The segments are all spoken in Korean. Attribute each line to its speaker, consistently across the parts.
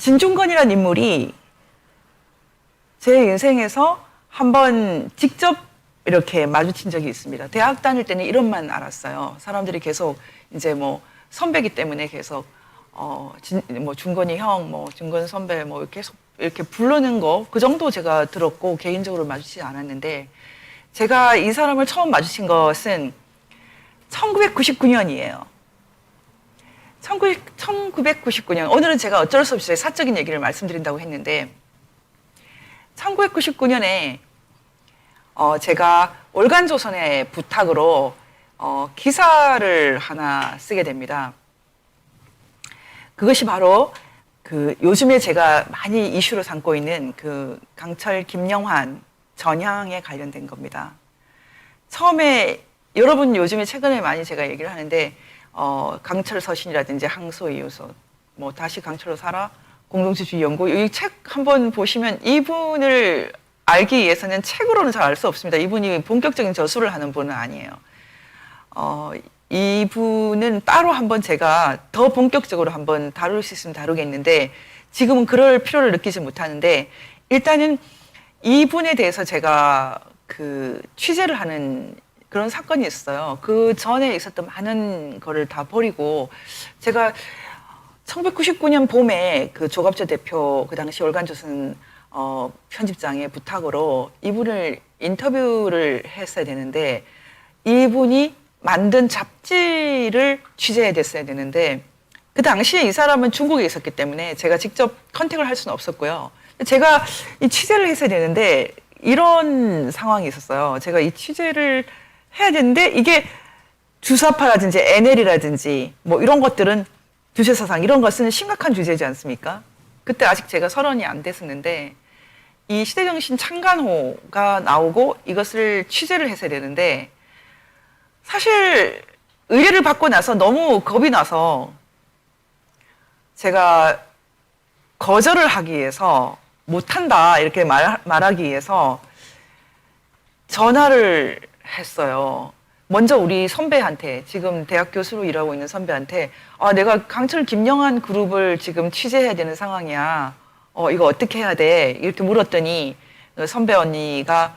Speaker 1: 진중권이라는 인물이 제 인생에서 한번 직접 이렇게 마주친 적이 있습니다. 대학 다닐 때는 이름만 알았어요. 사람들이 계속 이제 뭐 선배기 때문에 계속 뭐 중건이 형, 뭐 중건 선배, 뭐 계속 이렇게 부르는 거 그 정도 제가 들었고 개인적으로 마주치지 않았는데 제가 이 사람을 처음 마주친 것은 1999년이에요. 1999년 오늘은 제가 어쩔 수 없이 사적인 얘기를 말씀드린다고 했는데 1999년에 제가 월간조선의 부탁으로 기사를 하나 쓰게 됩니다. 그것이 바로 그 요즘에 제가 많이 이슈로 삼고 있는 그 강철 김영환 전향에 관련된 겁니다. 처음에 여러분 요즘에 최근에 많이 제가 얘기를 하는데 강철 서신이라든지 항소 이유서 뭐 다시 강철로 살아 공동체주의 연구 이 책 한번 보시면 이분을 알기 위해서는 책으로는 잘 알 수 없습니다. 이분이 본격적인 저술을 하는 분은 아니에요. 이분은 따로 한번 제가 더 본격적으로 한번 다룰 수 있으면 다루겠는데 지금은 그럴 필요를 느끼지 못하는데 일단은 이분에 대해서 제가 그 취재를 하는 그런 사건이 있어요. 그 전에 있었던 많은 거를 다 버리고 제가 1999년 봄에 그 조갑조 대표 그 당시 월간조선 편집장의 부탁으로 이분을 인터뷰를 했어야 되는데 이분이 만든 잡지를 취재해야 됐어야 되는데 그 당시에 이 사람은 중국에 있었기 때문에 제가 직접 컨택을 할 수는 없었고요. 제가 이 취재를 했어야 되는데 이런 상황이 있었어요. 제가 이 취재를 해야 되는데 이게 주사파라든지 NL이라든지 뭐 이런 것들은 주제사상 이런 것은 심각한 주제지 않습니까? 그때 아직 제가 30이 안 됐었는데 이 시대정신 창간호가 나오고 이것을 취재를 했어야 되는데 사실 의뢰를 받고 나서 너무 겁이 나서 제가 거절을 하기 위해서 못한다 이렇게 말하기 위해서 전화를 했어요. 먼저 우리 선배한테 지금 대학 교수로 일하고 있는 선배한테 내가 강철 김영환 그룹을 지금 취재해야 되는 상황이야. 이거 어떻게 해야 돼? 이렇게 물었더니 선배 언니가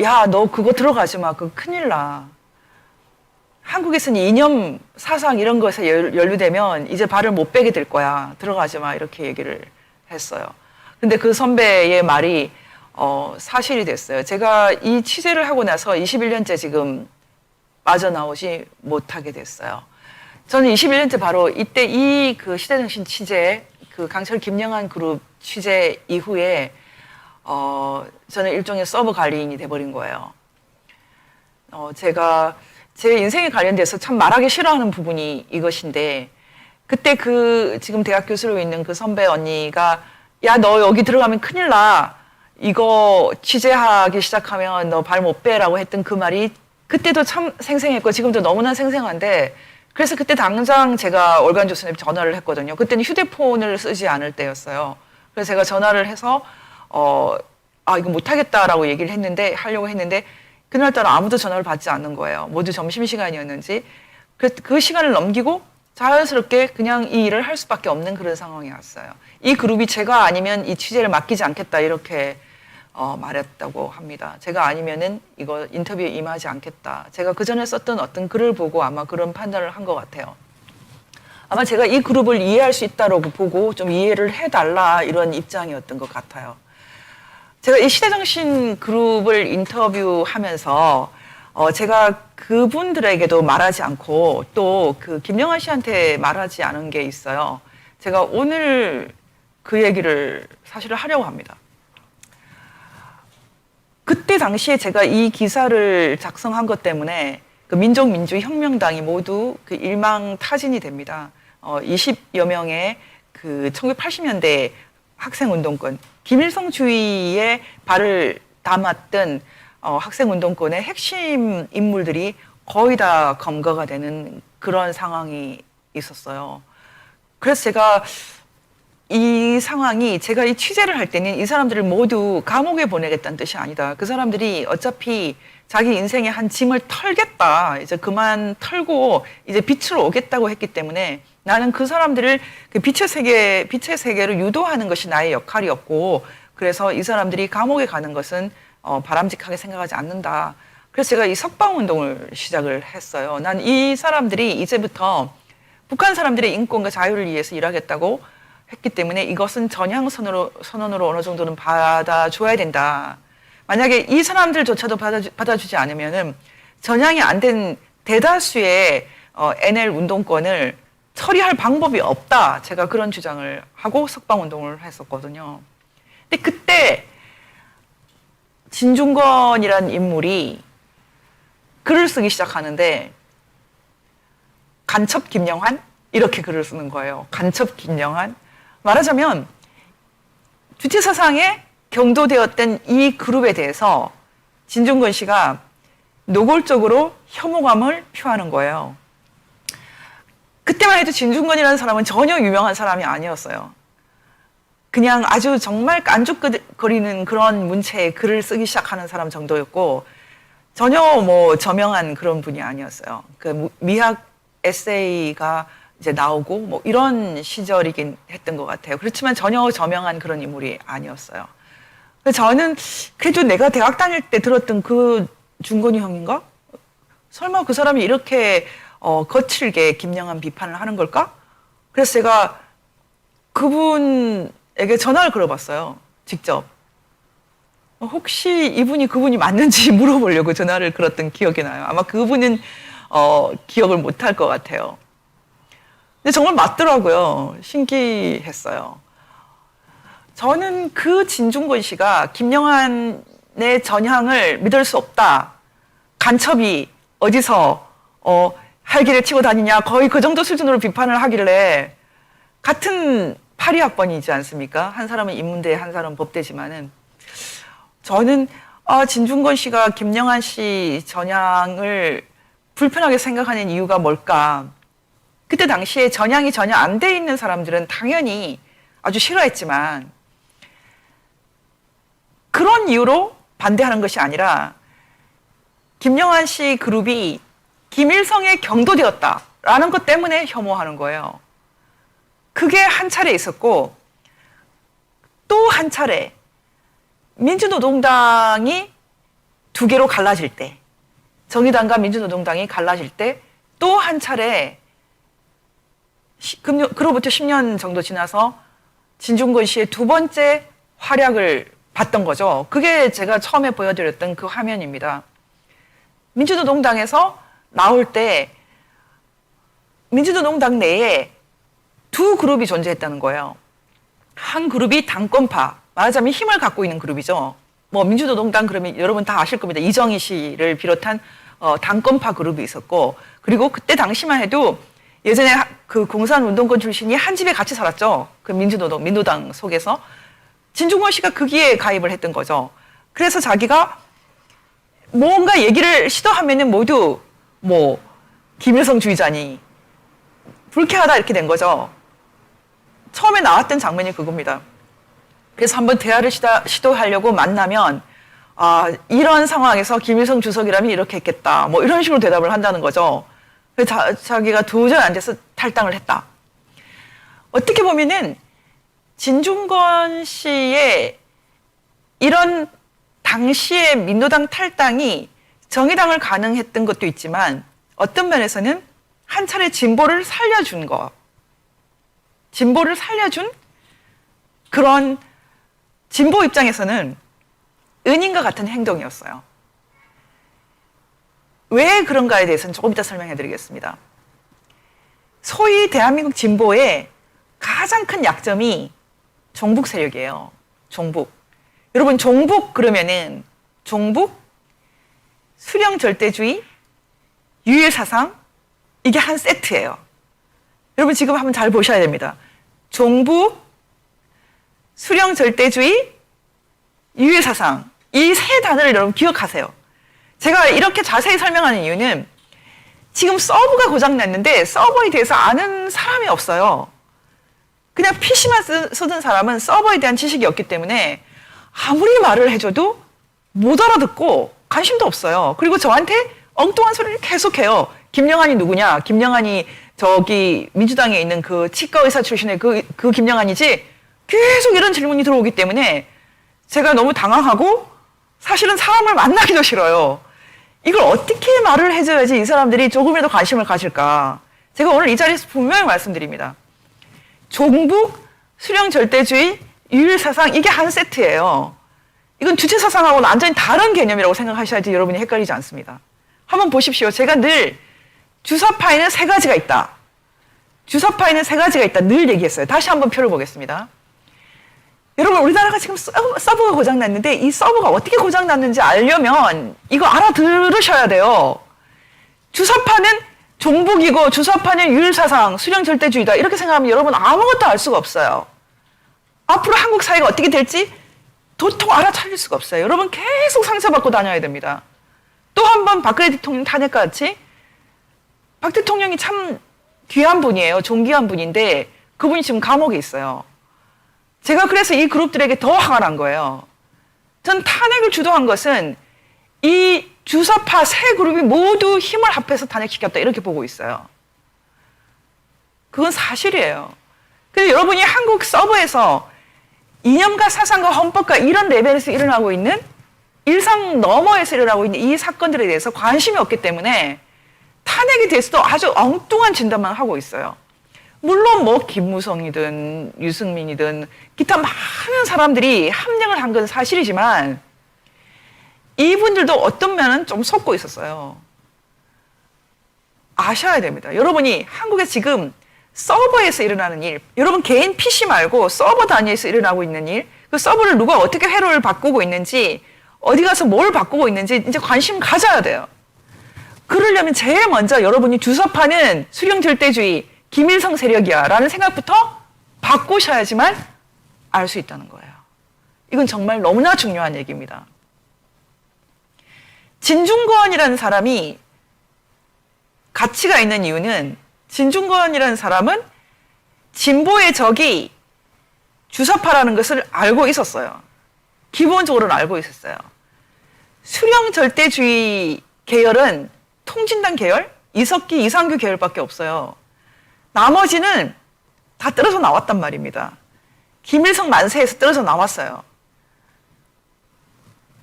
Speaker 1: 야, 너 그거 들어가지 마. 그거 큰일 나. 한국에서는 이념 사상 이런 것에 연루되면 이제 발을 못 빼게 될 거야. 들어가지 마. 이렇게 얘기를 했어요. 근데 그 선배의 말이 사실이 됐어요. 제가 이 취재를 하고 나서 21년째 지금 빠져나오지 못하게 됐어요. 저는 21년째 바로 이때 이 그 시대정신 취재, 그 강철 김영환 그룹 취재 이후에 저는 일종의 서버 관리인이 돼버린 거예요. 제가 제 인생에 관련돼서 참 말하기 싫어하는 부분이 이것인데 그때 그 지금 대학 교수로 있는 그 선배 언니가 야, 너 여기 들어가면 큰일 나. 이거 취재하기 시작하면 너 발 못 빼라고 했던 그 말이 그때도 참 생생했고 지금도 너무나 생생한데 그래서 그때 당장 제가 월간조선에 전화를 했거든요. 그때는 휴대폰을 쓰지 않을 때였어요. 그래서 제가 전화를 해서 이거 못하겠다라고 얘기를 하려고 했는데 그날따라 아무도 전화를 받지 않는 거예요. 모두 점심시간이었는지. 그 시간을 넘기고 자연스럽게 그냥 이 일을 할 수밖에 없는 그런 상황이 왔어요. 이 그룹이 제가 아니면 이 취재를 맡기지 않겠다 이렇게 말했다고 합니다. 제가 아니면은 이거 인터뷰에 임하지 않겠다. 제가 그 전에 썼던 어떤 글을 보고 아마 그런 판단을 한 것 같아요. 아마 제가 이 그룹을 이해할 수 있다고 보고 좀 이해를 해달라 이런 입장이었던 것 같아요. 제가 이 시대정신 그룹을 인터뷰하면서 제가 그분들에게도 말하지 않고 또 그 김영환 씨한테 말하지 않은 게 있어요. 제가 오늘 그 얘기를 사실을 하려고 합니다. 그때 당시에 제가 이 기사를 작성한 것 때문에 그 민족민주혁명당이 모두 그 일망타진이 됩니다. 20여 명의 그 1980년대 학생운동권, 김일성주의에 발을 담았던 학생운동권의 핵심 인물들이 거의 다 검거가 되는 그런 상황이 있었어요. 그래서 제가 이 상황이 제가 이 취재를 할 때는 이 사람들을 모두 감옥에 보내겠다는 뜻이 아니다. 그 사람들이 어차피 자기 인생의 한 짐을 털겠다. 이제 그만 털고 이제 빛으로 오겠다고 했기 때문에 나는 그 사람들을 그 빛의 세계로 유도하는 것이 나의 역할이었고, 그래서 이 사람들이 감옥에 가는 것은 바람직하게 생각하지 않는다. 그래서 제가 이 석방운동을 시작을 했어요. 난 이 사람들이 이제부터 북한 사람들의 인권과 자유를 위해서 일하겠다고 했기 때문에 이것은 전향 선언으로 어느 정도는 받아줘야 된다. 만약에 이 사람들조차도 받아주지 않으면은 전향이 안 된 대다수의 NL 운동권을 처리할 방법이 없다. 제가 그런 주장을 하고 석방운동을 했었거든요. 근데 그때 진중권이란 인물이 글을 쓰기 시작하는데 간첩 김영환? 이렇게 글을 쓰는 거예요. 간첩 김영환? 말하자면 주체사상에 경도되었던 이 그룹에 대해서 진중권 씨가 노골적으로 혐오감을 표하는 거예요. 그때만 해도 진중권이라는 사람은 전혀 유명한 사람이 아니었어요. 그냥 아주 정말 깐죽거리는 그런 문체에 글을 쓰기 시작하는 사람 정도였고, 전혀 뭐 저명한 그런 분이 아니었어요. 그 미학 에세이가 이제 나오고 뭐 이런 시절이긴 했던 것 같아요. 그렇지만 전혀 저명한 그런 인물이 아니었어요. 그래서 저는 그래도 내가 대학 다닐 때 들었던 그 중건이 형인가? 설마 그 사람이 이렇게 거칠게 김영한 비판을 하는 걸까? 그래서 제가 그분에게 전화를 걸어봤어요. 직접. 혹시 이분이 그분이 맞는지 물어보려고 전화를 걸었던 기억이 나요. 아마 그분은 기억을 못할 것 같아요. 근데 정말 맞더라고요. 신기했어요. 저는 그 진중권 씨가 김영한의 전향을 믿을 수 없다. 간첩이 어디서 할기를 치고 다니냐. 거의 그 정도 수준으로 비판을 하길래, 같은 파리학번이지 않습니까? 한 사람은 인문대, 한 사람은 법대지만은, 저는 진중권 씨가 김영한 씨 전향을 불편하게 생각하는 이유가 뭘까? 그때 당시에 전향이 전혀 안 돼 있는 사람들은 당연히 아주 싫어했지만, 그런 이유로 반대하는 것이 아니라 김영한 씨 그룹이 김일성에 경도되었다라는 것 때문에 혐오하는 거예요. 그게 한 차례 있었고, 또 한 차례 민주노동당이 두 개로 갈라질 때, 정의당과 민주노동당이 갈라질 때 또 한 차례, 그로부터 10년 정도 지나서 진중권 씨의 두 번째 활약을 봤던 거죠. 그게 제가 처음에 보여드렸던 그 화면입니다. 민주노동당에서 나올 때 민주노동당 내에 두 그룹이 존재했다는 거예요. 한 그룹이 당권파, 말하자면 힘을 갖고 있는 그룹이죠. 뭐 민주노동당 그러면 여러분 다 아실 겁니다. 이정희 씨를 비롯한 당권파 그룹이 있었고, 그리고 그때 당시만 해도 예전에 그 공산운동권 출신이 한 집에 같이 살았죠. 그 민노당 속에서. 진중권 씨가 거기에 가입을 했던 거죠. 그래서 자기가 뭔가 얘기를 시도하면은 모두 뭐 김일성 주의자니 불쾌하다 이렇게 된 거죠. 처음에 나왔던 장면이 그겁니다. 그래서 한번 대화를 시도하려고 만나면, 이런 상황에서 김일성 주석이라면 이렇게 했겠다. 뭐 이런 식으로 대답을 한다는 거죠. 그래서 자기가 도저히 안 돼서 탈당을 했다. 어떻게 보면은 진중권 씨의 이런 당시의 민노당 탈당이 정의당을 가능했던 것도 있지만, 어떤 면에서는 한 차례 진보를 살려준 거, 진보를 살려준 그런 진보 입장에서는 은인과 같은 행동이었어요. 왜 그런가에 대해서는 조금 이따 설명해 드리겠습니다. 소위 대한민국 진보의 가장 큰 약점이 종북 세력이에요. 종북. 여러분, 종북 그러면은 종북, 수령 절대주의, 유일 사상, 이게 한 세트예요. 여러분 지금 한번 잘 보셔야 됩니다. 종북, 수령 절대주의, 유일 사상, 이 세 단어를 여러분 기억하세요. 제가 이렇게 자세히 설명하는 이유는 지금 서버가 고장났는데 서버에 대해서 아는 사람이 없어요. 그냥 PC만 쓰던 사람은 서버에 대한 지식이 없기 때문에 아무리 말을 해줘도 못 알아듣고 관심도 없어요. 그리고 저한테 엉뚱한 소리를 계속해요. 김영환이 누구냐? 김영환이 저기 민주당에 있는 그 치과 의사 출신의 그 김영환이지? 계속 이런 질문이 들어오기 때문에 제가 너무 당황하고 사실은 사람을 만나기도 싫어요. 이걸 어떻게 말을 해줘야지 이 사람들이 조금이라도 관심을 가질까? 제가 오늘 이 자리에서 분명히 말씀드립니다. 종북, 수령 절대주의, 유일 사상 이게 한 세트예요. 이건 주체 사상하고는 완전히 다른 개념이라고 생각하셔야지 여러분이 헷갈리지 않습니다. 한번 보십시오. 제가 늘 주사파에는 세 가지가 있다. 주사파에는 세 가지가 있다. 늘 얘기했어요. 다시 한번 표를 보겠습니다. 여러분 우리나라가 지금 서버가 고장났는데 이 서버가 어떻게 고장났는지 알려면 이거 알아들으셔야 돼요. 주사파는 종북이고 주사파는 유일사상, 수령절대주의다 이렇게 생각하면 여러분 아무것도 알 수가 없어요. 앞으로 한국 사회가 어떻게 될지 도통 알아차릴 수가 없어요. 여러분 계속 상처받고 다녀야 됩니다. 또 한 번 박근혜 대통령 탄핵과 같이 박 대통령이 참 귀한 분이에요. 존귀한 분인데 그분이 지금 감옥에 있어요. 제가 그래서 이 그룹들에게 더 화가 난 거예요. 전 탄핵을 주도한 것은 이 주사파 세 그룹이 모두 힘을 합해서 탄핵시켰다 이렇게 보고 있어요. 그건 사실이에요. 근데 여러분이 한국 서버에서 이념과 사상과 헌법과 이런 레벨에서 일어나고 있는 일상 너머에서 일어나고 있는 이 사건들에 대해서 관심이 없기 때문에 탄핵에 대해서도 아주 엉뚱한 진단만 하고 있어요. 물론 뭐 김무성이든 유승민이든 기타 많은 사람들이 함정을 한 건 사실이지만 이분들도 어떤 면은 좀 속고 있었어요. 아셔야 됩니다. 여러분이 한국에 지금 서버에서 일어나는 일, 여러분 개인 PC 말고 서버 단위에서 일어나고 있는 일, 그 서버를 누가 어떻게 회로를 바꾸고 있는지, 어디 가서 뭘 바꾸고 있는지 이제 관심 가져야 돼요. 그러려면 제일 먼저 여러분이 주사파는 수령절대주의, 김일성 세력이야 라는 생각부터 바꾸셔야지만 알 수 있다는 거예요. 이건 정말 너무나 중요한 얘기입니다. 진중권이라는 사람이 가치가 있는 이유는 진중권이라는 사람은 진보의 적이 주사파라는 것을 알고 있었어요. 기본적으로는 알고 있었어요. 수령절대주의 계열은 통진당 계열, 이석기, 이상규 계열밖에 없어요. 나머지는 다 떨어져 나왔단 말입니다. 김일성 만세에서 떨어져 나왔어요.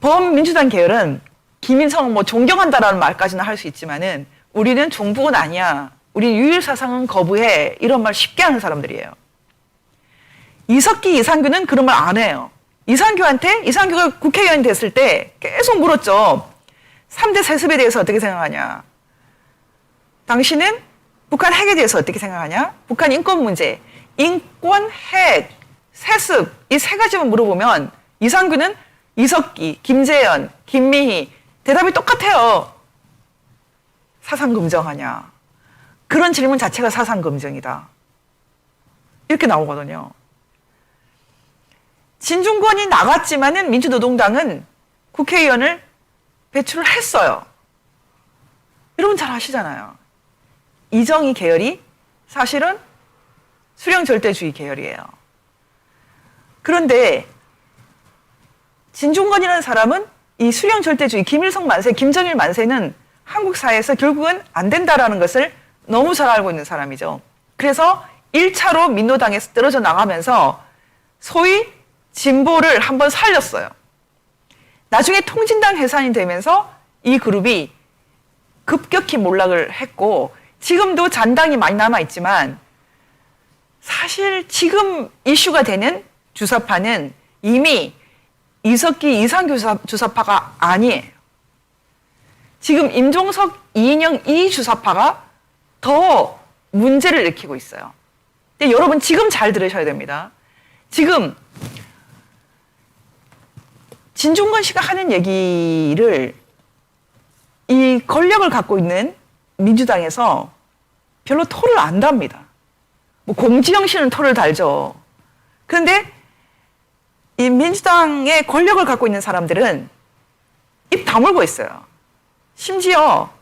Speaker 1: 범민주당 계열은 김일성을 뭐 존경한다라는 말까지는 할 수 있지만은 우리는 종북은 아니야. 우리 유일사상은 거부해. 이런 말 쉽게 하는 사람들이에요. 이석기, 이상규는 그런 말 안 해요. 이상규가 국회의원이 됐을 때 계속 물었죠. 3대 세습에 대해서 어떻게 생각하냐? 당신은 북한 핵에 대해서 어떻게 생각하냐? 북한 인권 문제, 인권, 핵, 세습 이 세 가지만 물어보면 이상규는 이석기, 김재현, 김미희 대답이 똑같아요. 사상금정하냐? 그런 질문 자체가 사상금정이다. 이렇게 나오거든요. 진중권이 나갔지만은 민주노동당은 국회의원을 배출을 했어요. 여러분 잘 아시잖아요. 이정희 계열이 사실은 수령절대주의 계열이에요. 그런데 진중권이라는 사람은 이 수령절대주의, 김일성 만세, 김정일 만세는 한국 사회에서 결국은 안 된다라는 것을 너무 잘 알고 있는 사람이죠. 그래서 1차로 민노당에서 떨어져 나가면서 소위 진보를 한번 살렸어요. 나중에 통진당 해산이 되면서 이 그룹이 급격히 몰락을 했고 지금도 잔당이 많이 남아있지만 사실 지금 이슈가 되는 주사파는 이미 이석기, 이상규 주사파가 아니에요. 지금 임종석, 이인영 이 주사파가 더 문제를 일으키고 있어요. 근데 여러분 지금 잘 들으셔야 됩니다. 지금 진중권 씨가 하는 얘기를 이 권력을 갖고 있는 민주당에서 별로 토를 안 답니다. 뭐 공지영 씨는 토를 달죠. 그런데 이 민주당의 권력을 갖고 있는 사람들은 입 다물고 있어요. 심지어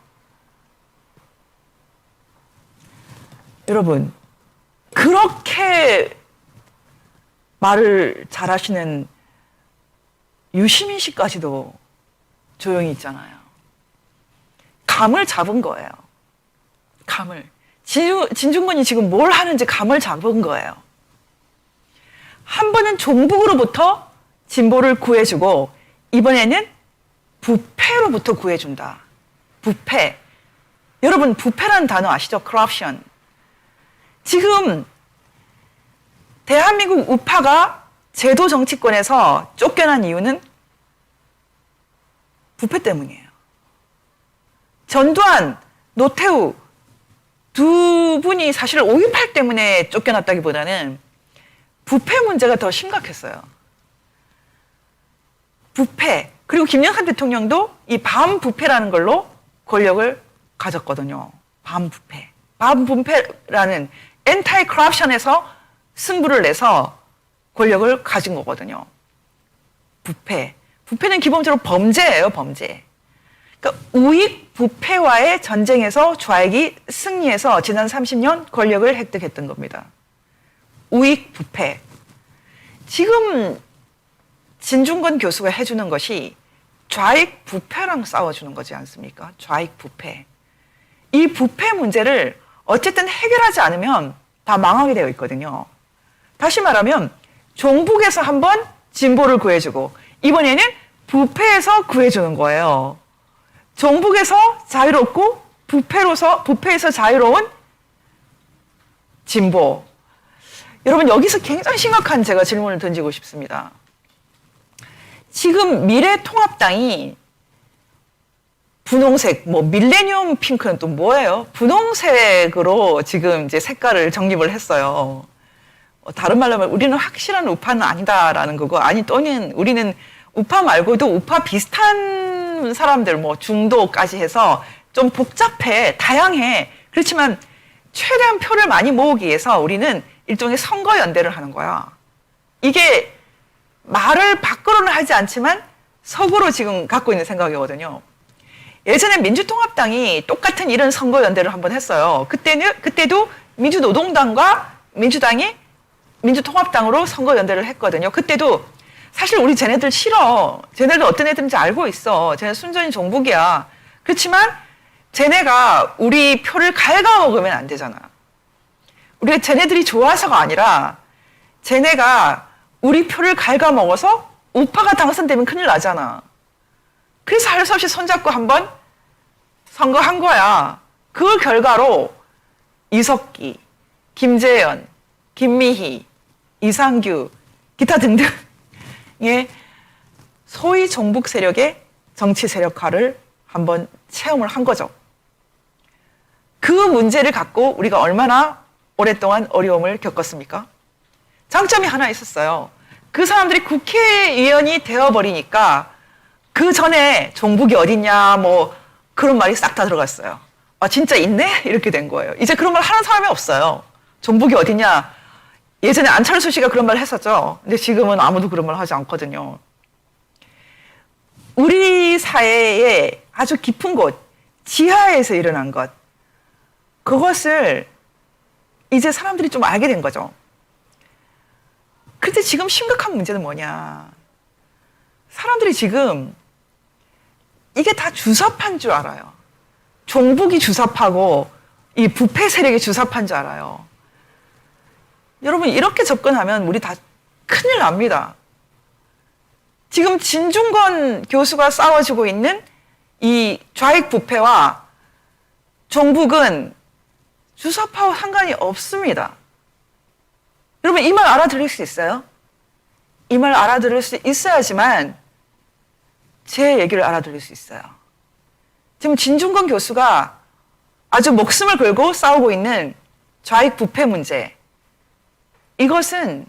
Speaker 1: 여러분 그렇게 말을 잘하시는 유시민 씨까지도 조용히 있잖아요. 감을 잡은 거예요. 감을. 진중권이 지금 뭘 하는지 감을 잡은 거예요. 한 번은 종북으로부터 진보를 구해주고 이번에는 부패로부터 구해준다. 부패. 여러분 부패라는 단어 아시죠? corruption. 지금 대한민국 우파가 제도 정치권에서 쫓겨난 이유는 부패 때문이에요. 전두환, 노태우 두 분이 사실 5.18 때문에 쫓겨났다기보다는 부패 문제가 더 심각했어요. 부패. 그리고 김영삼 대통령도 이 반부패라는 걸로 권력을 가졌거든요. 반부패. 반부패라는 엔타이 커럽션에서 승부를 내서 권력을 가진 거거든요. 부패. 부패는 기본적으로 범죄예요, 범죄. 그러니까 우익 부패와의 전쟁에서 좌익이 승리해서 지난 30년 권력을 획득했던 겁니다. 우익 부패. 지금 진중권 교수가 해주는 것이 좌익 부패랑 싸워주는 거지 않습니까? 좌익 부패. 이 부패 문제를 어쨌든 해결하지 않으면 다 망하게 되어 있거든요. 다시 말하면 종북에서 한번 진보를 구해주고 이번에는 부패에서 구해주는 거예요. 종북에서 자유롭고 부패에서 자유로운 진보. 여러분 여기서 굉장히 심각한 제가 질문을 던지고 싶습니다. 지금 미래통합당이 분홍색, 뭐 밀레니엄 핑크는 또 뭐예요? 분홍색으로 지금 이제 색깔을 정립을 했어요. 다른 말로 하면 우리는 확실한 우파는 아니다라는 거고, 아니 또는 우리는 우파 말고도 우파 비슷한 사람들, 뭐 중도까지 해서 좀 복잡해, 다양해. 그렇지만 최대한 표를 많이 모으기 위해서 우리는 일종의 선거연대를 하는 거야. 이게 말을 밖으로는 하지 않지만 속으로 지금 갖고 있는 생각이거든요. 예전에 민주통합당이 똑같은 이런 선거연대를 한번 했어요. 그때도 민주노동당과 민주당이 민주통합당으로 선거연대를 했거든요. 그때도 사실 우리 쟤네들 싫어. 쟤네들 어떤 애들인지 알고 있어. 쟤네 순전히 종북이야. 그렇지만 쟤네가 우리 표를 갉아먹으면 안 되잖아. 우리가 쟤네들이 좋아서가 아니라 쟤네가 우리 표를 갉아먹어서 우파가 당선되면 큰일 나잖아. 그래서 할 수 없이 손잡고 한번 선거한 거야. 그 결과로 이석기, 김재현, 김미희, 이상규, 기타 등등의 소위 종북 세력의 정치 세력화를 한번 체험을 한 거죠. 그 문제를 갖고 우리가 얼마나 오랫동안 어려움을 겪었습니까? 장점이 하나 있었어요. 그 사람들이 국회의원이 되어버리니까 그 전에 종북이 어딨냐 뭐 그런 말이 싹 다 들어갔어요. 아 진짜 있네? 이렇게 된 거예요. 이제 그런 말 하는 사람이 없어요. 종북이 어딨냐. 예전에 안철수 씨가 그런 말 했었죠. 근데 지금은 아무도 그런 말 하지 않거든요. 우리 사회의 아주 깊은 곳, 지하에서 일어난 것, 그것을 이제 사람들이 좀 알게 된 거죠. 근데 지금 심각한 문제는 뭐냐. 사람들이 지금 이게 다 주사파인 줄 알아요. 종북이 주사파고 이 부패 세력이 주사파인 줄 알아요. 여러분 이렇게 접근하면 우리 다 큰일 납니다. 지금 진중권 교수가 싸워주고 있는 이 좌익 부패와 종북은 주사파와 상관이 없습니다. 여러분 이 말 알아들을 수 있어요? 이 말 알아들을 수 있어야지만 제 얘기를 알아들을 수 있어요. 지금 진중권 교수가 아주 목숨을 걸고 싸우고 있는 좌익 부패 문제, 이것은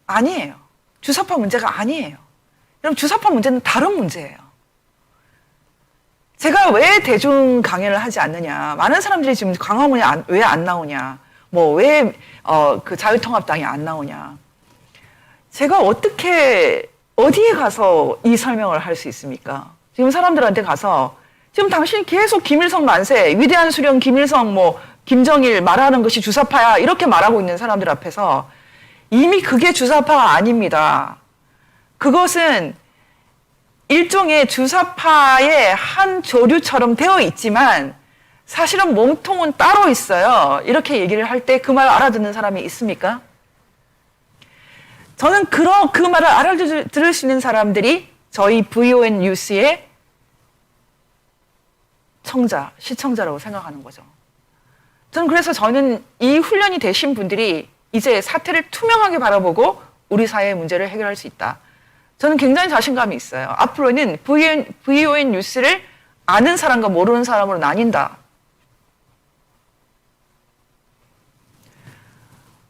Speaker 1: 아니에요. 주사파 문제가 아니에요. 여러분 주사파 문제는 다른 문제예요. 제가 왜 대중 강연을 하지 않느냐. 많은 사람들이 지금 광화문에 왜 안 나오냐. 뭐 왜 그 자유통합당이 안 나오냐. 제가 어디에 가서 이 설명을 할 수 있습니까? 지금 사람들한테 가서 지금 당신이 계속 김일성 만세, 위대한 수령 김일성, 뭐 김정일 말하는 것이 주사파야 이렇게 말하고 있는 사람들 앞에서 이미 그게 주사파가 아닙니다. 그것은 일종의 주사파의 한 조류처럼 되어 있지만 사실은 몸통은 따로 있어요. 이렇게 얘기를 할 때 그 말 알아듣는 사람이 있습니까? 저는 그 말을 알아들을 수 있는 사람들이 저희 VON 뉴스의 시청자라고 생각하는 거죠. 저는 이 훈련이 되신 분들이 이제 사태를 투명하게 바라보고 우리 사회의 문제를 해결할 수 있다. 저는 굉장히 자신감이 있어요. 앞으로는 VON 뉴스를 아는 사람과 모르는 사람으로 나뉜다.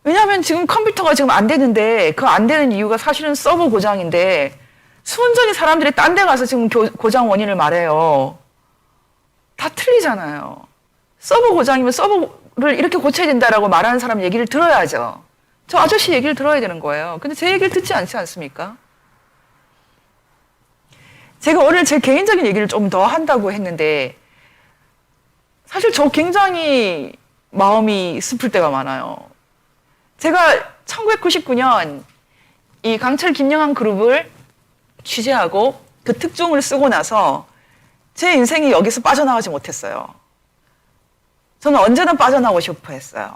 Speaker 1: 왜냐하면 지금 컴퓨터가 지금 안 되는데 그 안 되는 이유가 사실은 서버 고장인데 순전히 사람들이 딴 데 가서 지금 고장 원인을 말해요. 다 틀리잖아요. 서버 고장이면 서버를 이렇게 고쳐야 된다라고 말하는 사람 얘기를 들어야죠. 저 아저씨 얘기를 들어야 되는 거예요. 근데 제 얘기를 듣지 않지 않습니까? 제가 오늘 제 개인적인 얘기를 좀 더 한다고 했는데 사실 저 굉장히 마음이 슬플 때가 많아요. 제가 1999년 이 강철 김영한 그룹을 취재하고 그 특종을 쓰고 나서 제 인생이 여기서 빠져나가지 못했어요. 저는 언제나 빠져나오고 싶어 했어요.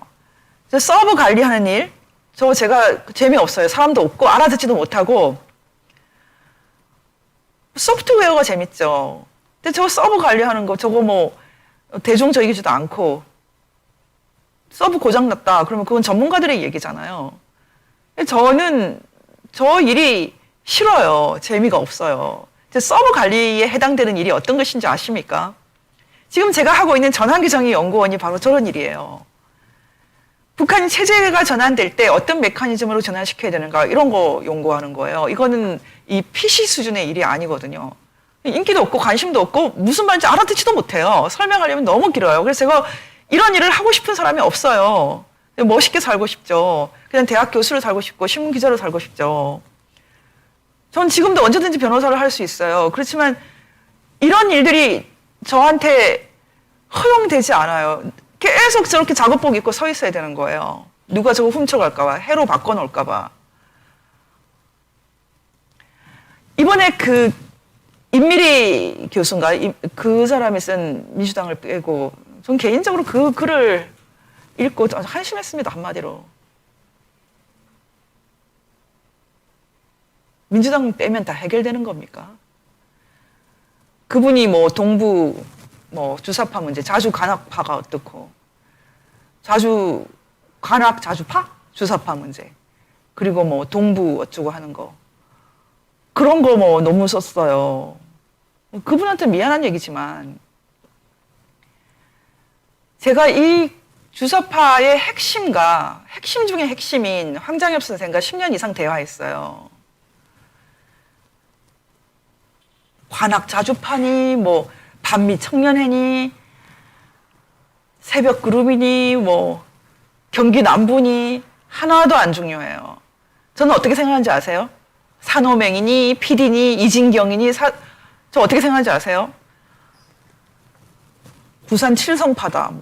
Speaker 1: 서버 관리하는 일, 제가 재미없어요. 사람도 없고 알아듣지도 못하고 소프트웨어가 재밌죠. 근데 저 서버 관리하는 거 저거 뭐 대중적이지도 않고 서버 고장났다. 그러면 그건 전문가들의 얘기잖아요. 저는 저 일이 싫어요. 재미가 없어요. 서버 관리에 해당되는 일이 어떤 것인지 아십니까? 지금 제가 하고 있는 전환규정의 연구원이 바로 저런 일이에요. 북한 체제가 전환될 때 어떤 메커니즘으로 전환시켜야 되는가 이런 거 연구하는 거예요. 이거는 이 PC 수준의 일이 아니거든요. 인기도 없고 관심도 없고 무슨 말인지 알아듣지도 못해요. 설명하려면 너무 길어요. 그래서 제가 이런 일을 하고 싶은 사람이 없어요. 멋있게 살고 싶죠. 그냥 대학 교수로 살고 싶고 신문 기자로 살고 싶죠. 전 지금도 언제든지 변호사를 할 수 있어요. 그렇지만 이런 일들이 저한테 허용되지 않아요. 계속 저렇게 작업복 입고 서 있어야 되는 거예요. 누가 저거 훔쳐갈까 봐, 해로 바꿔놓을까 봐. 이번에 그 임미리 교수인가 그 사람이 쓴 민주당을 빼고 전 개인적으로 그 글을 읽고 한심했습니다. 한마디로. 민주당 빼면 다 해결되는 겁니까? 그분이 뭐 동부 주사파 문제, 자주 관악파가 어떻고, 자주파? 주사파 문제. 그리고 뭐 동부 어쩌고 하는 거. 그런 거 너무 썼어요. 그분한테 미안한 얘기지만, 제가 이 주사파의 핵심 중에 핵심인 황장엽 선생과 10년 이상 대화했어요. 관악 자주파니, 반미 청년회니, 새벽 그룹이니, 경기 남부니, 하나도 안 중요해요. 저는 어떻게 생각하는지 아세요? 산호맹이니, PD니, 이진경이니, 저 어떻게 생각하는지 아세요? 부산 칠성파다,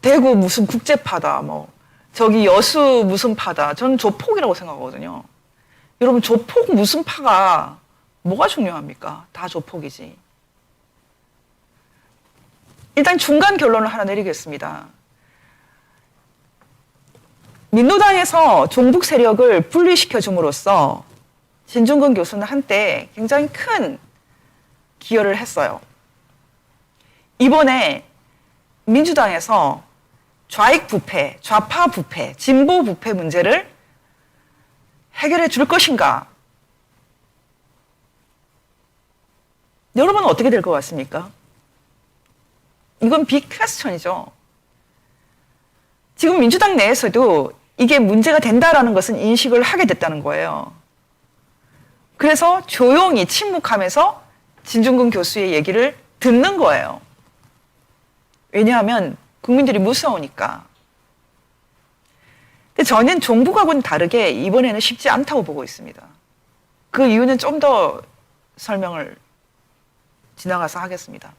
Speaker 1: 대구 무슨 국제파다, 저기 여수 무슨 파다. 저는 조폭이라고 생각하거든요. 여러분, 조폭 무슨 파가 뭐가 중요합니까? 다 조폭이지. 일단 중간 결론을 하나 내리겠습니다. 민노당에서 종북 세력을 분리시켜 줌으로써 진중권 교수는 한때 굉장히 큰 기여를 했어요. 이번에 민주당에서 좌익 부패, 좌파 부패, 진보 부패 문제를 해결해 줄 것인가? 여러분은 어떻게 될 것 같습니까? 이건 빅 퀘스천이죠. 지금 민주당 내에서도 이게 문제가 된다라는 것은 인식을 하게 됐다는 거예요. 그래서 조용히 침묵하면서 진중근 교수의 얘기를 듣는 거예요. 왜냐하면 국민들이 무서우니까. 근데 저는 종북하고는 다르게 이번에는 쉽지 않다고 보고 있습니다. 그 이유는 좀 더 설명을 지나가서 하겠습니다.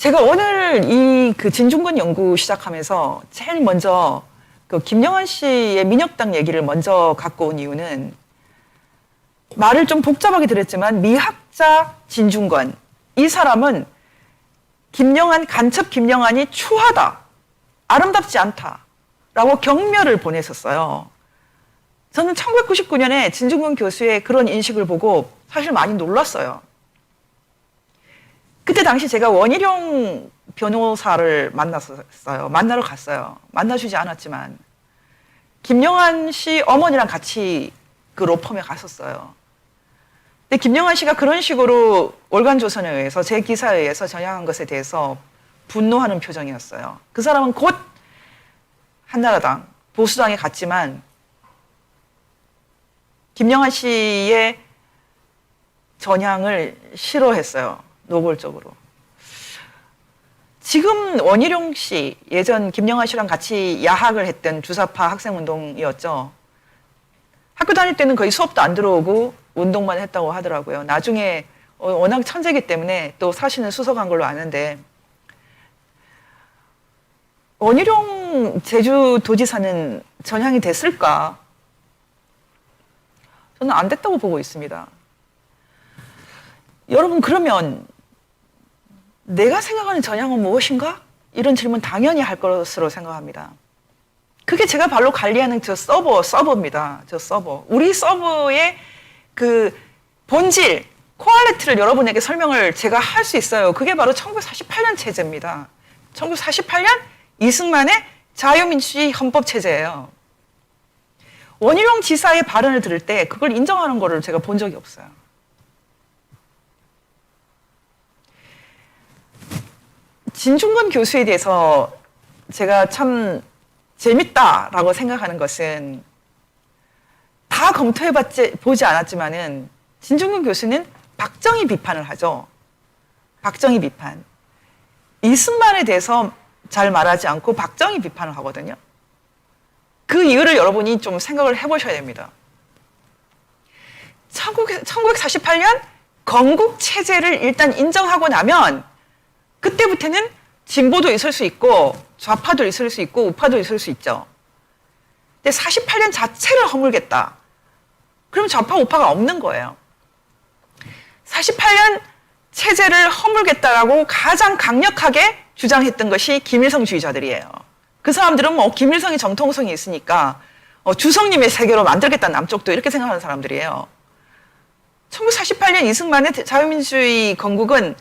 Speaker 1: 제가 오늘 이 그 진중권 연구 시작하면서 제일 먼저 그 김영환 씨의 민혁당 얘기를 먼저 갖고 온 이유는 말을 좀 복잡하게 들었지만 미학자 진중권 이 사람은 간첩 김영환이 추하다, 아름답지 않다라고 경멸을 보냈었어요. 저는 1999년에 진중권 교수의 그런 인식을 보고 사실 많이 놀랐어요. 그때 당시 제가 원희룡 변호사를 만났었어요. 만나러 갔어요. 만나주지 않았지만 김영환 씨 어머니랑 같이 그 로펌에 갔었어요. 근데 김영환 씨가 그런 식으로 월간조선에 의해서 제 기사에 의해서 전향한 것에 대해서 분노하는 표정이었어요. 그 사람은 곧 한나라당, 보수당에 갔지만 김영환 씨의 전향을 싫어했어요. 노골적으로. 지금 원희룡 씨, 예전 김영환 씨랑 같이 야학을 했던 주사파 학생운동이었죠. 학교 다닐 때는 거의 수업도 안 들어오고 운동만 했다고 하더라고요. 나중에 워낙 천재이기 때문에 또 사실은 수석한 걸로 아는데 원희룡 제주도지사는 전향이 됐을까? 저는 안 됐다고 보고 있습니다. 여러분 그러면 내가 생각하는 전향은 무엇인가? 이런 질문 당연히 할 것으로 생각합니다. 그게 제가 발로 관리하는 저 서버입니다. 저 서버. 우리 서버의 그 본질, 퀄리티를 여러분에게 설명을 제가 할 수 있어요. 그게 바로 1948년 체제입니다. 1948년 이승만의 자유민주주의 헌법 체제예요. 원희룡 지사의 발언을 들을 때 그걸 인정하는 거를 제가 본 적이 없어요. 진중권 교수에 대해서 제가 참 재밌다라고 생각하는 것은 다 보지 않았지만은 진중권 교수는 박정희 비판을 하죠. 박정희 비판. 이승만에 대해서 잘 말하지 않고 박정희 비판을 하거든요. 그 이유를 여러분이 좀 생각을 해보셔야 됩니다. 1948년 건국 체제를 일단 인정하고 나면 그때부터는 진보도 있을 수 있고 좌파도 있을 수 있고 우파도 있을 수 있죠. 근데 48년 자체를 허물겠다. 그럼 좌파 우파가 없는 거예요. 48년 체제를 허물겠다라고 가장 강력하게 주장했던 것이 김일성주의자들이에요. 그 사람들은 뭐 김일성이 정통성이 있으니까 주성님의 세계로 만들겠다는 남쪽도 이렇게 생각하는 사람들이에요. 1948년 이승만의 자유민주주의 건국은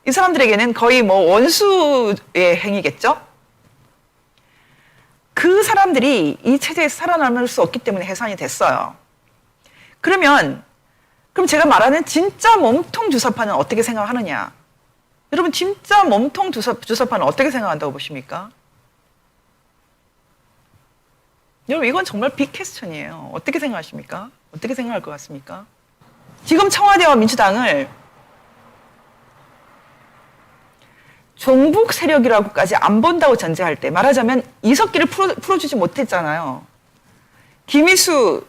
Speaker 1: 이 사람들에게는 거의 뭐 원수의 행위겠죠? 그 사람들이 이 체제에서 살아남을 수 없기 때문에 해산이 됐어요. 그럼 제가 말하는 진짜 몸통 주사파는 어떻게 생각하느냐? 여러분 진짜 몸통 주사파는 어떻게 생각한다고 보십니까? 여러분 이건 정말 빅 퀘스천이에요. 어떻게 생각하십니까? 어떻게 생각할 것 같습니까? 지금 청와대와 민주당을 종북 세력이라고까지 안 본다고 전제할 때 말하자면 이석기를 풀어주지 못했잖아요. 김희수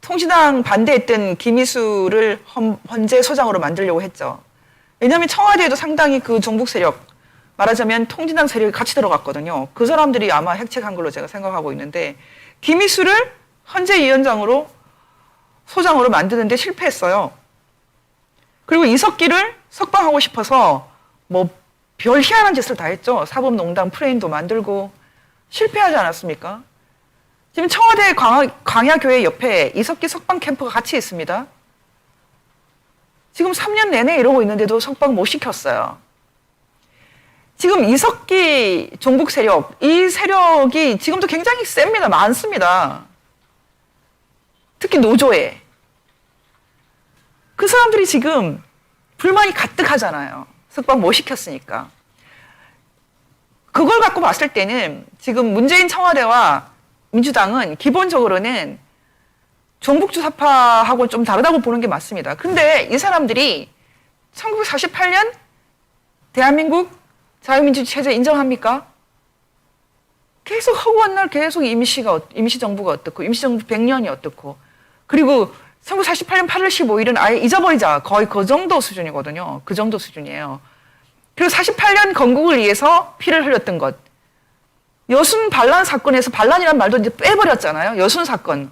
Speaker 1: 통신당 반대했던 김희수를 헌재 소장으로 만들려고 했죠. 왜냐하면 청와대에도 상당히 그 종북 세력 말하자면 통진당 세력이 같이 들어갔거든요. 그 사람들이 아마 핵책한 걸로 제가 생각하고 있는데 김희수를 헌재위원장으로 소장으로 만드는데 실패했어요. 그리고 이석기를 석방하고 싶어서 뭐 별 희한한 짓을 다 했죠. 사법농단 프레임도 만들고 실패하지 않았습니까? 지금 청와대 광야교회 옆에 이석기 석방 캠프가 같이 있습니다. 지금 3년 내내 이러고 있는데도 석방 못 시켰어요. 지금 이석기 종북 세력, 이 세력이 지금도 굉장히 셉니다. 많습니다. 특히 노조에. 그 사람들이 지금 불만이 가득하잖아요. 석방 못 시켰으니까. 그걸 갖고 봤을 때는 지금 문재인 청와대와 민주당은 기본적으로는 종북주사파하고 좀 다르다고 보는 게 맞습니다. 그런데 이 사람들이 1948년 대한민국 자유민주주의 체제 인정합니까? 계속 허구한 날 계속 임시정부가 어떻고 임시정부 100년이 어떻고 그리고 1948년 8월 15일은 아예 잊어버리자. 거의 그 정도 수준이거든요. 그 정도 수준이에요. 그리고 48년 건국을 위해서 피를 흘렸던 것. 여순 반란 사건에서 반란이란 말도 이제 빼버렸잖아요. 여순 사건.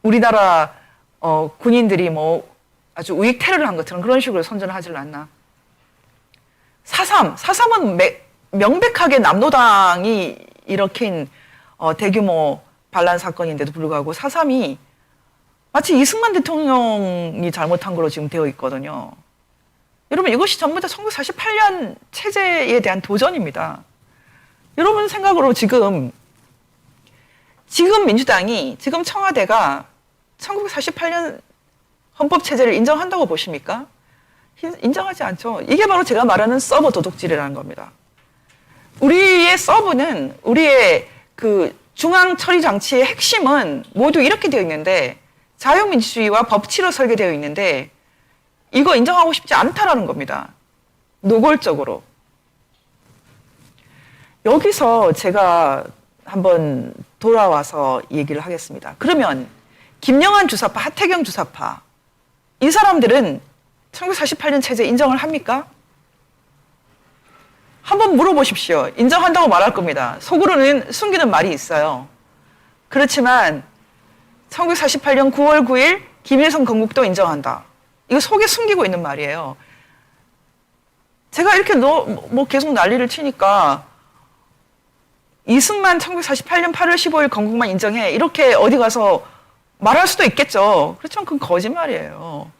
Speaker 1: 우리나라 군인들이 뭐 아주 우익 테러를 한 것처럼 그런 식으로 선전을 하질 않나. 4.3은 명백하게 남노당이 일으킨 대규모 반란 사건인데도 불구하고 4.3이 마치 이승만 대통령이 잘못한 걸로 지금 되어 있거든요. 여러분 이것이 전부 다 1948년 체제에 대한 도전입니다. 여러분 생각으로 지금 민주당이, 지금 청와대가 1948년 헌법체제를 인정한다고 보십니까? 인정하지 않죠. 이게 바로 제가 말하는 서버 도둑질이라는 겁니다. 우리의 서버는, 우리의 그 중앙 처리 장치의 핵심은 모두 이렇게 되어 있는데, 자유민주주의와 법치로 설계되어 있는데 이거 인정하고 싶지 않다라는 겁니다. 노골적으로. 여기서 제가 한번 돌아와서 얘기를 하겠습니다. 그러면 김영한 주사파, 하태경 주사파, 이 사람들은 1948년 체제 인정을 합니까? 한번 물어보십시오. 인정한다고 말할 겁니다. 속으로는 숨기는 말이 있어요. 그렇지만 1948년 9월 9일 김일성 건국도 인정한다. 이거 속에 숨기고 있는 말이에요. 제가 이렇게 계속 난리를 치니까 이승만 1948년 8월 15일 건국만 인정해. 이렇게 어디 가서 말할 수도 있겠죠. 그렇지만 그건 거짓말이에요.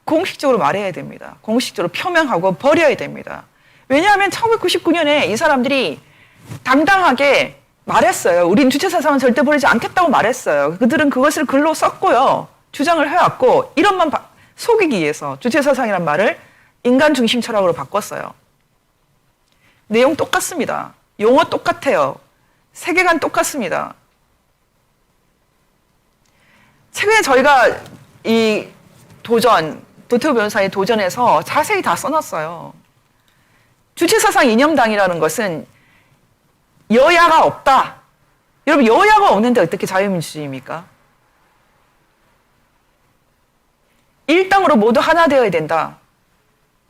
Speaker 1: 공식적으로 말해야 됩니다. 공식적으로 표명하고 버려야 됩니다. 왜냐하면 1999년에 이 사람들이 당당하게 말했어요. 우린 주체사상은 절대 버리지 않겠다고 말했어요. 그들은 그것을 글로 썼고요. 주장을 해왔고, 이런만 속이기 위해서 주체사상이란 말을 인간 중심 철학으로 바꿨어요. 내용 똑같습니다. 용어 똑같아요. 세계관 똑같습니다. 최근에 저희가 이 도태우 변호사의 도전에서 자세히 다 써놨어요. 주체사상 이념당이라는 것은 여야가 없다. 여러분, 여야가 없는데 어떻게 자유민주주의입니까? 일당으로 모두 하나 되어야 된다.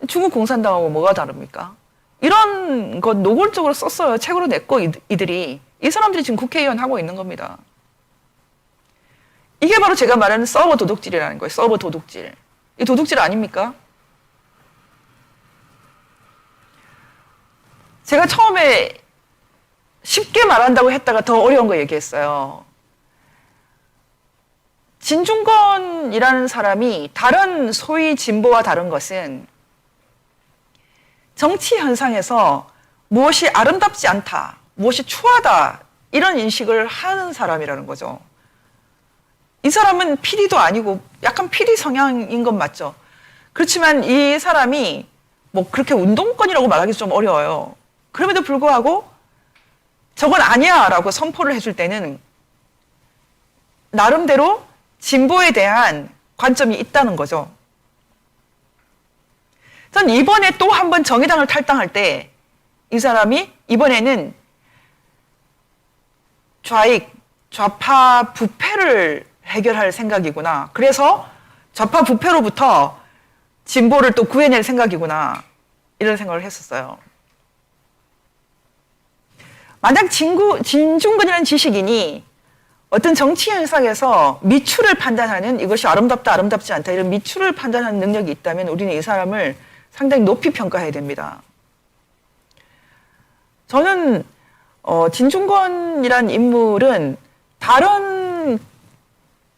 Speaker 1: 중국 공산당하고 뭐가 다릅니까? 이런 것 노골적으로 썼어요. 책으로 냈고, 이들이. 이 사람들이 지금 국회의원 하고 있는 겁니다. 이게 바로 제가 말하는 서버 도둑질이라는 거예요. 서버 도둑질. 이 도둑질 아닙니까? 제가 처음에 쉽게 말한다고 했다가 더 어려운 거 얘기했어요. 진중권이라는 사람이 다른 소위 진보와 다른 것은 정치 현상에서 무엇이 아름답지 않다, 무엇이 추하다, 이런 인식을 하는 사람이라는 거죠. 이 사람은 PD도 아니고 약간 PD 성향인 건 맞죠. 그렇지만 이 사람이 뭐 그렇게 운동권이라고 말하기 좀 어려워요. 그럼에도 불구하고 저건 아니야 라고 선포를 해줄 때는 나름대로 진보에 대한 관점이 있다는 거죠. 전 이번에 또 한 번 정의당을 탈당할 때 이 사람이 이번에는 좌파 부패를 해결할 생각이구나. 그래서 좌파 부패로부터 진보를 또 구해낼 생각이구나. 이런 생각을 했었어요. 만약 진중권이라는 지식인이 어떤 정치 현상에서 미추를 판단하는, 이것이 아름답다, 아름답지 않다, 이런 미추를 판단하는 능력이 있다면 우리는 이 사람을 상당히 높이 평가해야 됩니다. 저는 진중권이란 인물은 다른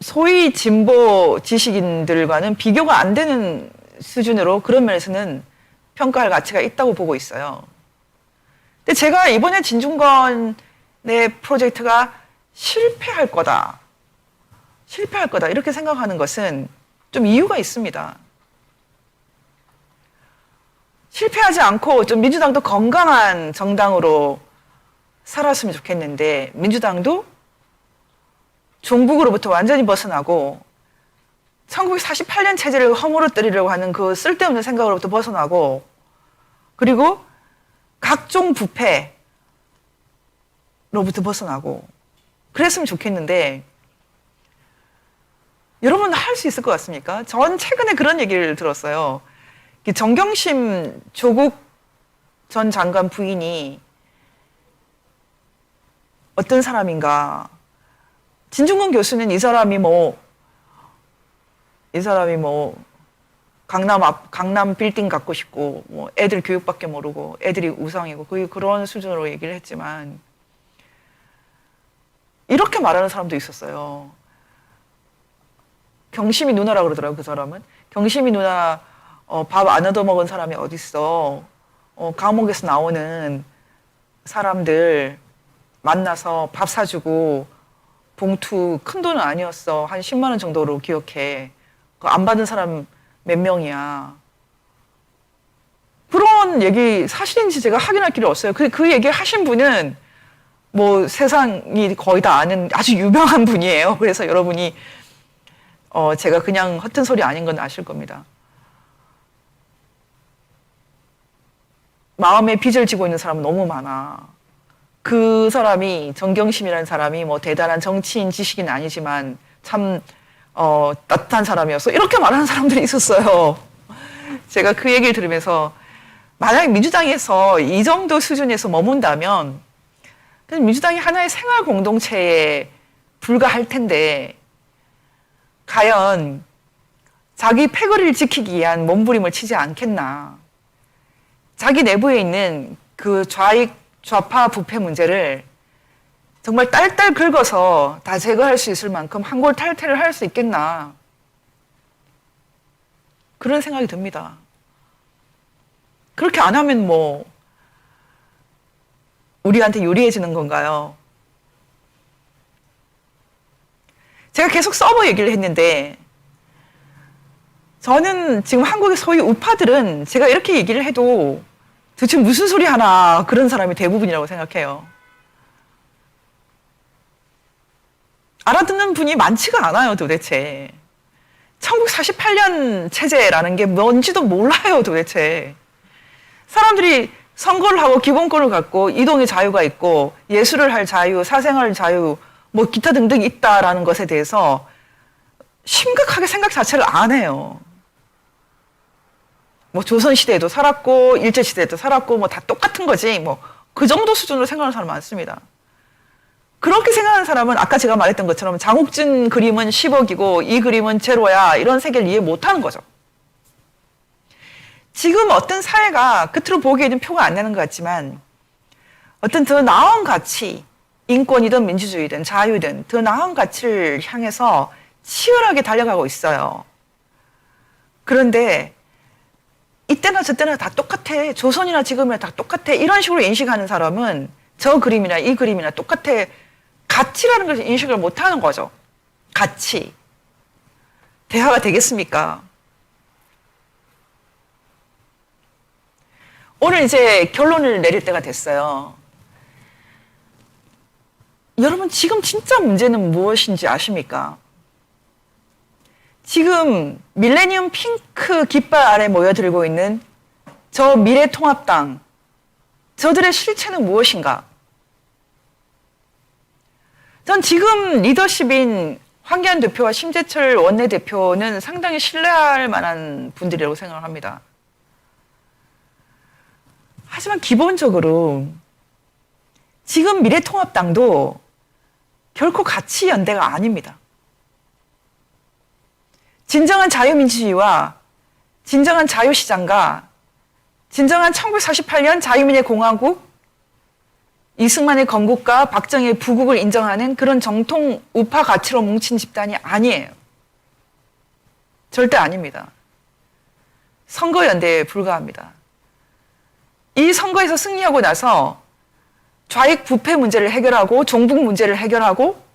Speaker 1: 소위 진보 지식인들과는 비교가 안 되는 수준으로 그런 면에서는 평가할 가치가 있다고 보고 있어요. 근데 제가 이번에 진중권의 프로젝트가 실패할 거다 이렇게 생각하는 것은 좀 이유가 있습니다. 실패하지 않고 좀 민주당도 건강한 정당으로 살았으면 좋겠는데, 민주당도 종북으로부터 완전히 벗어나고 1948년 체제를 허물어뜨리려고 하는 그 쓸데없는 생각으로부터 벗어나고, 그리고 각종 부패로부터 벗어나고 그랬으면 좋겠는데, 여러분 할 수 있을 것 같습니까? 전 최근에 그런 얘기를 들었어요. 정경심 조국 전 장관 부인이 어떤 사람인가. 진중권 교수는 이 사람이 강남 빌딩 갖고 싶고, 애들 교육밖에 모르고, 애들이 우상이고, 그런 수준으로 얘기를 했지만, 이렇게 말하는 사람도 있었어요. 경심이 누나라 그러더라고요, 그 사람은. 경심이 누나, 밥 안 얻어먹은 사람이 어딨어. 감옥에서 나오는 사람들 만나서 밥 사주고, 봉투 큰 돈은 아니었어. 한 10만 원 정도로 기억해. 안 받은 사람 몇 명이야. 그런 얘기 사실인지 제가 확인할 길이 없어요. 그 얘기 하신 분은 세상이 거의 다 아는 아주 유명한 분이에요. 그래서 여러분이 제가 그냥 허튼 소리 아닌 건 아실 겁니다. 마음에 빚을 지고 있는 사람은 너무 많아. 그 사람이 정경심이라는 사람이 대단한 정치인 지식인은 아니지만 참 따뜻한 사람이었어. 이렇게 말하는 사람들이 있었어요. 제가 그 얘기를 들으면서 만약에 민주당에서 이 정도 수준에서 머문다면 민주당이 하나의 생활 공동체에 불과할 텐데 과연 자기 패거리를 지키기 위한 몸부림을 치지 않겠나. 자기 내부에 있는 그 좌파 부패 문제를 정말 딸딸 긁어서 다 제거할 수 있을 만큼 한골 탈퇴를 할 수 있겠나. 그런 생각이 듭니다. 그렇게 안 하면 우리한테 유리해지는 건가요? 제가 계속 서버 얘기를 했는데 저는 지금 한국의 소위 우파들은 제가 이렇게 얘기를 해도 도대체 무슨 소리 하나 그런 사람이 대부분이라고 생각해요. 알아듣는 분이 많지가 않아요, 도대체. 1948년 체제라는 게 뭔지도 몰라요, 도대체. 사람들이 선거를 하고 기본권을 갖고 이동의 자유가 있고 예술을 할 자유, 사생활 자유, 기타 등등 있다라는 것에 대해서 심각하게 생각 자체를 안 해요. 조선시대에도 살았고, 일제시대에도 살았고, 다 똑같은 거지. 그 정도 수준으로 생각하는 사람 많습니다. 그렇게 생각하는 사람은 아까 제가 말했던 것처럼 장욱진 그림은 10억이고 이 그림은 제로야. 이런 세계를 이해 못 하는 거죠. 지금 어떤 사회가 겉으로 보기에는 표가 안 나는 것 같지만 어떤 더 나은 가치, 인권이든 민주주의든 자유든 더 나은 가치를 향해서 치열하게 달려가고 있어요. 그런데 이때나 저때나 다 똑같아. 조선이나 지금이나 다 똑같아. 이런 식으로 인식하는 사람은 저 그림이나 이 그림이나 똑같아. 가치라는 것을 인식을 못하는 거죠. 가치. 대화가 되겠습니까? 오늘 이제 결론을 내릴 때가 됐어요. 여러분 지금 진짜 문제는 무엇인지 아십니까? 지금 밀레니엄 핑크 깃발 아래 모여들고 있는 저 미래통합당, 저들의 실체는 무엇인가? 전 지금 리더십인 황교안 대표와 심재철 원내대표는 상당히 신뢰할 만한 분들이라고 생각을 합니다. 하지만 기본적으로 지금 미래통합당도 결코 가치연대가 아닙니다. 진정한 자유민주주의와 진정한 자유시장과 진정한 1948년 자유민의 공화국, 이승만의 건국과 박정희의 부국을 인정하는 그런 정통 우파 가치로 뭉친 집단이 아니에요. 절대 아닙니다. 선거연대에 불과합니다. 이 선거에서 승리하고 나서 좌익 부패 문제를 해결하고 종북 문제를 해결하고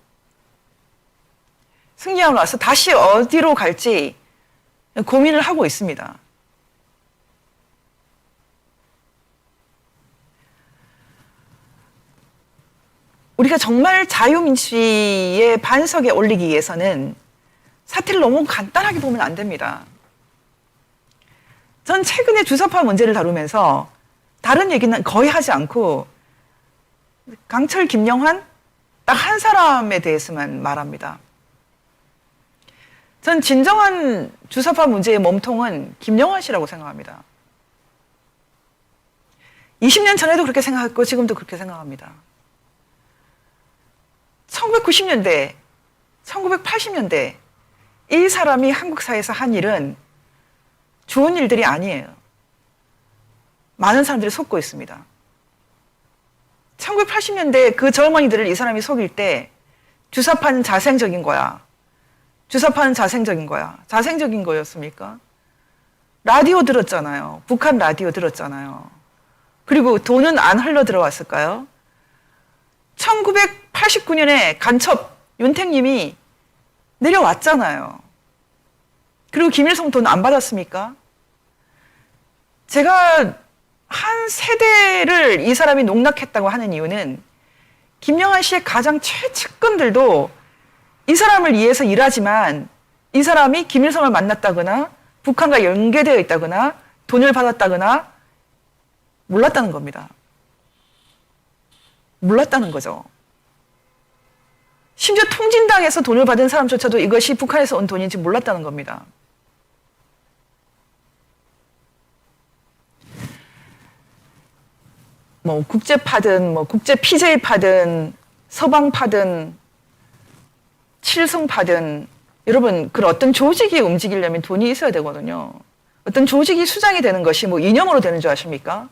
Speaker 1: 승리하고 나서 다시 어디로 갈지 고민을 하고 있습니다. 우리가 정말 자유민주주의의 반석에 올리기 위해서는 사태를 너무 간단하게 보면 안 됩니다. 전 최근에 주사파 문제를 다루면서 다른 얘기는 거의 하지 않고 강철, 김영환 딱 한 사람에 대해서만 말합니다. 전 진정한 주사파 문제의 몸통은 김영환 씨라고 생각합니다. 20년 전에도 그렇게 생각했고 지금도 그렇게 생각합니다. 1990년대, 1980년대 이 사람이 한국 사회에서 한 일은 좋은 일들이 아니에요. 많은 사람들이 속고 있습니다. 1980년대 그 젊은이들을 이 사람이 속일 때 주사파는 자생적인 거야. 주사파는 자생적인 거야. 자생적인 거였습니까? 라디오 들었잖아요. 북한 라디오 들었잖아요. 그리고 돈은 안 흘러 들어왔을까요? 1989년에 간첩 윤택님이 내려왔잖아요. 그리고 김일성 돈 안 받았습니까? 제가 한 세대를 이 사람이 농락했다고 하는 이유는 김영환 씨의 가장 최측근들도 이 사람을 위해서 일하지만 이 사람이 김일성을 만났다거나 북한과 연계되어 있다거나 돈을 받았다거나 몰랐다는 겁니다. 몰랐다는 거죠. 심지어 통진당에서 돈을 받은 사람조차도 이것이 북한에서 온 돈인지 몰랐다는 겁니다. 뭐 국제파든 뭐 국제 PJ파든 서방파든 칠성파든 여러분 그 어떤 조직이 움직이려면 돈이 있어야 되거든요. 어떤 조직이 수장이 되는 것이 뭐 이념으로 되는 줄 아십니까?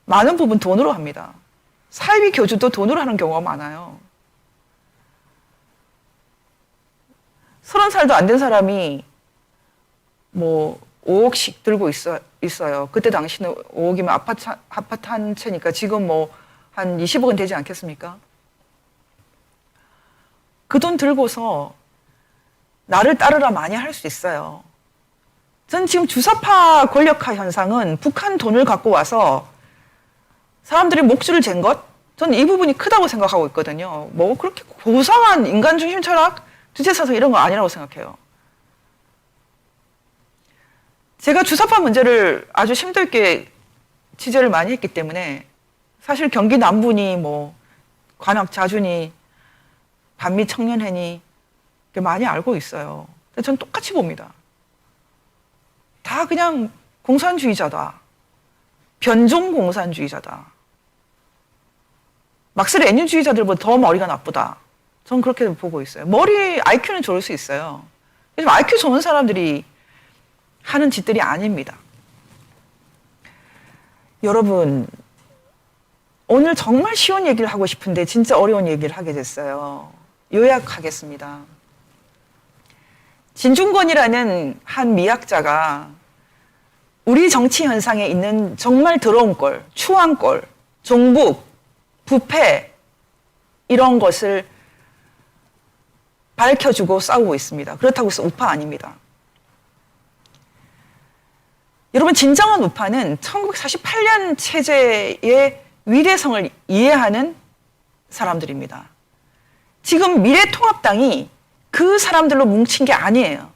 Speaker 1: 많은 부분 돈으로 합니다. 사이비 교주도 돈으로 하는 경우가 많아요. 30살도 안 된 사람이 뭐 5억씩 들고 있어요. 그때 당시는 5억이면 아파트 한 채니까 지금 뭐 한 20억은 되지 않겠습니까? 그 돈 들고서 나를 따르라 많이 할 수 있어요. 전 지금 주사파 권력화 현상은 북한 돈을 갖고 와서 사람들이 목줄을 잰 것? 저는 이 부분이 크다고 생각하고 있거든요. 뭐 그렇게 고상한 인간 중심 철학, 주체사상 이런 거 아니라고 생각해요. 제가 주사파 문제를 아주 심도 있게 취재를 많이 했기 때문에 사실 경기 남부니 뭐 관악 자주니 반미 청년회니 많이 알고 있어요. 근데 전 똑같이 봅니다. 다 그냥 공산주의자다. 변종 공산주의자다. 막스 레닌주의자들보다 더 머리가 나쁘다. 전 그렇게 보고 있어요. IQ는 좋을 수 있어요. 하지만 IQ 좋은 사람들이 하는 짓들이 아닙니다. 여러분, 오늘 정말 쉬운 얘기를 하고 싶은데 진짜 어려운 얘기를 하게 됐어요. 요약하겠습니다. 진중권이라는 한 미학자가 우리 정치 현상에 있는 정말 더러운 꼴, 추한 꼴, 종북, 부패 이런 것을 밝혀주고 싸우고 있습니다. 그렇다고 해서 우파 아닙니다. 여러분 진정한 우파는 1948년 체제의 위대성을 이해하는 사람들입니다. 지금 미래통합당이 그 사람들로 뭉친 게 아니에요.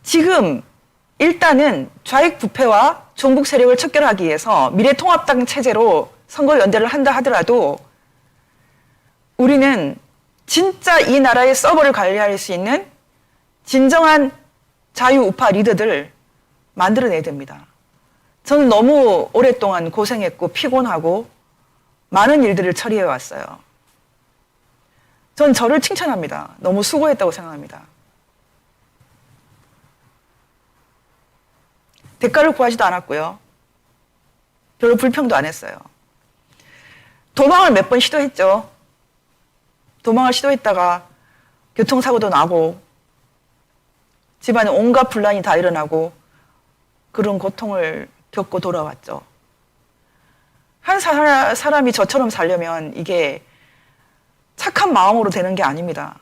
Speaker 1: 지금 일단은 좌익 부패와 종북 세력을 척결하기 위해서 미래통합당 체제로 선거 연대를 한다 하더라도 우리는 진짜 이 나라의 서버를 관리할 수 있는 진정한 자유우파 리더들을 만들어내야 됩니다. 저는 너무 오랫동안 고생했고 피곤하고 많은 일들을 처리해 왔어요. 전 저를 칭찬합니다. 너무 수고했다고 생각합니다. 대가를 구하지도 않았고요. 별로 불평도 안 했어요. 도망을 몇 번 시도했죠. 도망을 시도했다가 교통사고도 나고 집안에 온갖 분란이 다 일어나고 그런 고통을 겪고 돌아왔죠. 한 사람이 저처럼 살려면 이게 착한 마음으로 되는 게 아닙니다.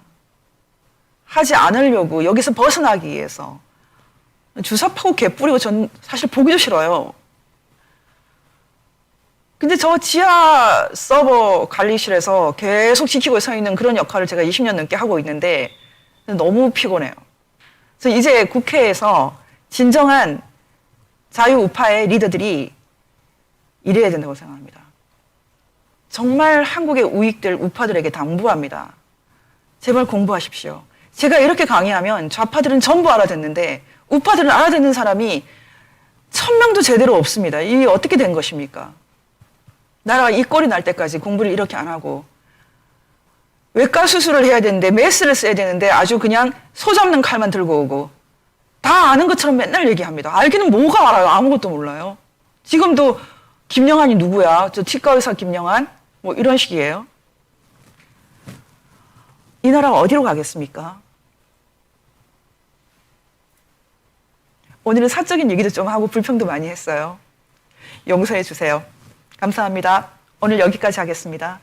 Speaker 1: 하지 않으려고 여기서 벗어나기 위해서 주사 파고 개 뿌리고 전 사실 보기도 싫어요. 근데 저 지하 서버 관리실에서 계속 지키고 서 있는 그런 역할을 제가 20년 넘게 하고 있는데 너무 피곤해요. 그래서 이제 국회에서 진정한 자유우파의 리더들이 이래야 된다고 생각합니다. 정말 한국의 우익들, 우파들에게 당부합니다. 제발 공부하십시오. 제가 이렇게 강의하면 좌파들은 전부 알아듣는데 우파들은 알아듣는 사람이 1000명도 제대로 없습니다. 이게 어떻게 된 것입니까? 나라가 이 꼴이 날 때까지 공부를 이렇게 안 하고 외과 수술을 해야 되는데 메스를 써야 되는데 아주 그냥 소 잡는 칼만 들고 오고 다 아는 것처럼 맨날 얘기합니다. 알기는 뭐가 알아요? 아무것도 몰라요. 지금도 김영한이 누구야? 저 치과 의사 김영한? 뭐 이런 식이에요. 이 나라가 어디로 가겠습니까? 오늘은 사적인 얘기도 좀 하고 불평도 많이 했어요. 용서해 주세요. 감사합니다. 오늘 여기까지 하겠습니다.